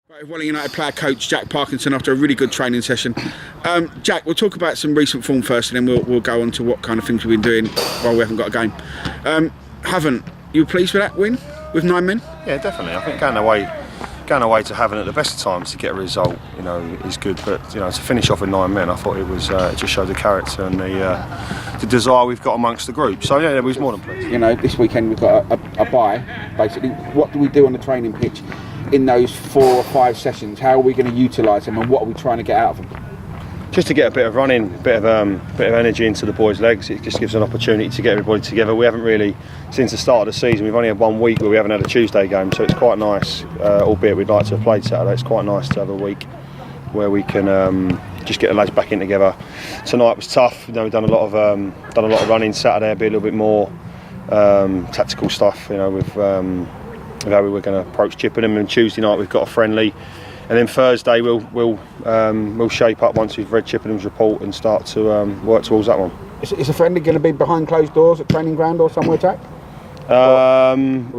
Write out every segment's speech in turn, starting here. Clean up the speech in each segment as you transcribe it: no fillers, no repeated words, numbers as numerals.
Right, Welling United player coach Jack Parkinson after a really good training session. Jack, we'll talk about some recent form first, and then we'll go on to what kind of things we've been doing while we haven't got a game. You pleased with that win with 9 men? Yeah, definitely. I think going away to Havant at the best of times to get a result, is good. But to finish off with 9 men, I thought it was it just showed the character and the desire we've got amongst the group. So yeah, it was more than pleased. This weekend we've got a bye. Basically, what do we do on the training pitch in those 4 or 5 sessions? How are we going to utilise them, and what are we trying to get out of them? Just to get a bit of running, a bit of energy into the boys' legs. It just gives an opportunity to get everybody together. We haven't really, since the start of the season, we've only had 1 week where we haven't had a Tuesday game, so it's quite nice. Albeit we'd like to have played Saturday, it's quite nice to have a week where we can just get the lads back in together. Tonight was tough. We've done a lot of running. Saturday, be a little bit more tactical stuff. With how we were going to approach Chippenham. And Tuesday night we've got a friendly. And then Thursday we'll shape up once we've read Chippenham's report and start to work towards that one. Is a friendly going to be behind closed doors at training ground or somewhere, Jack? We've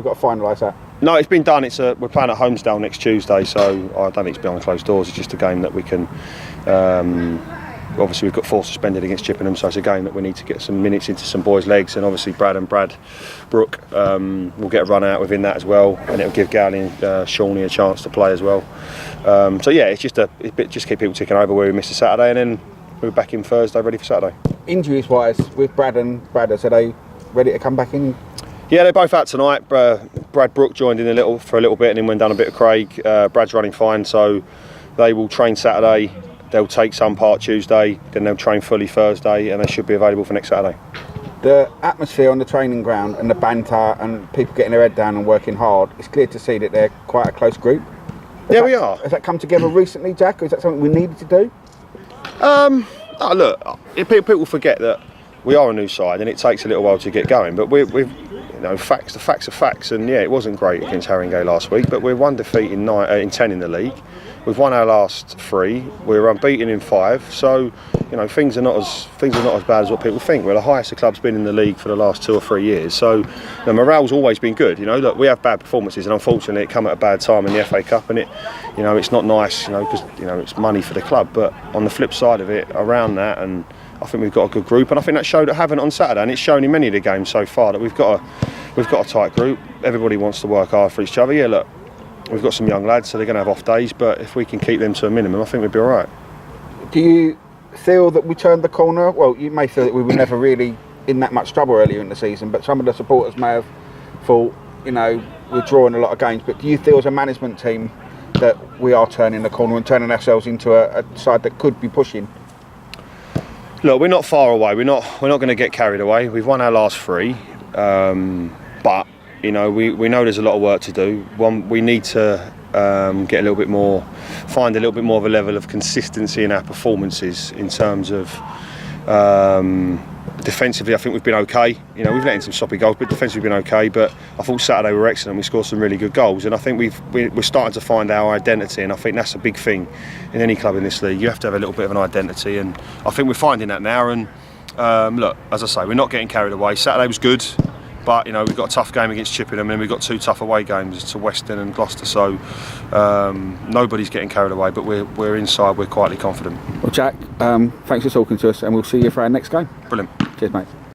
got to finalise that. No, it's been done. We're playing at Holmesdale next Tuesday, so I don't think it's behind closed doors. It's just a game that we can. Obviously, we've got 4 suspended against Chippenham, so it's a game that we need to get some minutes into some boys' legs. And obviously, Brad Brooke will get a run out within that as well, and it'll give Gowley and Shawnee a chance to play as well. So yeah, it's just just keep people ticking over where we missed a Saturday, and then we're back in Thursday, ready for Saturday. Injuries-wise, with Brad and Brad, are they ready to come back in? Yeah, they're both out tonight. Brad Brooke joined in for a little bit, and then went down a bit of Craig. Brad's running fine, so they will train Saturday. They'll take some part Tuesday, then they'll train fully Thursday, and they should be available for next Saturday. The atmosphere on the training ground and the banter and people getting their head down and working hard, it's clear to see that they're quite a close group. We are. Has that come together recently, Jack, or is that something we needed to do? Look, people forget that we are a new side and it takes a little while to get going, but we've the facts are facts, and yeah, it wasn't great against Haringey last week, but we're 1 defeat in 10 in the league. We've won our last 3. We're unbeaten in 5. So, things are not as bad as what people think. We're the highest the club's been in the league for the last 2 or 3 years. So, the morale's always been good. Look, we have bad performances, and unfortunately, it come at a bad time in the FA Cup, and it's not nice. Because it's money for the club. But on the flip side of it, around that, and I think we've got a good group, and I think that showed at Havant on Saturday, and it's shown in many of the games so far that we've got a tight group. Everybody wants to work hard for each other. Yeah, look. We've got some young lads, so they're going to have off days, but if we can keep them to a minimum, I think we'd be all right. Do you feel that we turned the corner? Well, you may feel that we were never really in that much trouble earlier in the season, but some of the supporters may have thought, we're drawing a lot of games, but do you feel as a management team that we are turning the corner and turning ourselves into a side that could be pushing? Look, we're not far away. We're not going to get carried away. We've won our last 3, but we know there's a lot of work to do. We need to get a little bit more, find a little bit more of a level of consistency in our performances in terms of defensively. I think we've been okay. We've let in some sloppy goals, but defensively we've been okay. But I thought Saturday we were excellent. We scored some really good goals, and I think we're starting to find our identity, and I think that's a big thing in any club in this league. You have to have a little bit of an identity, and I think we're finding that now. And look, as I say, we're not getting carried away. Saturday was good. But we've got a tough game against Chippenham, and we've got 2 tough away games to Weston and Gloucester. So nobody's getting carried away, but we're inside. We're quietly confident. Well, Jack, thanks for talking to us, and we'll see you for our next game. Brilliant. Cheers, mate.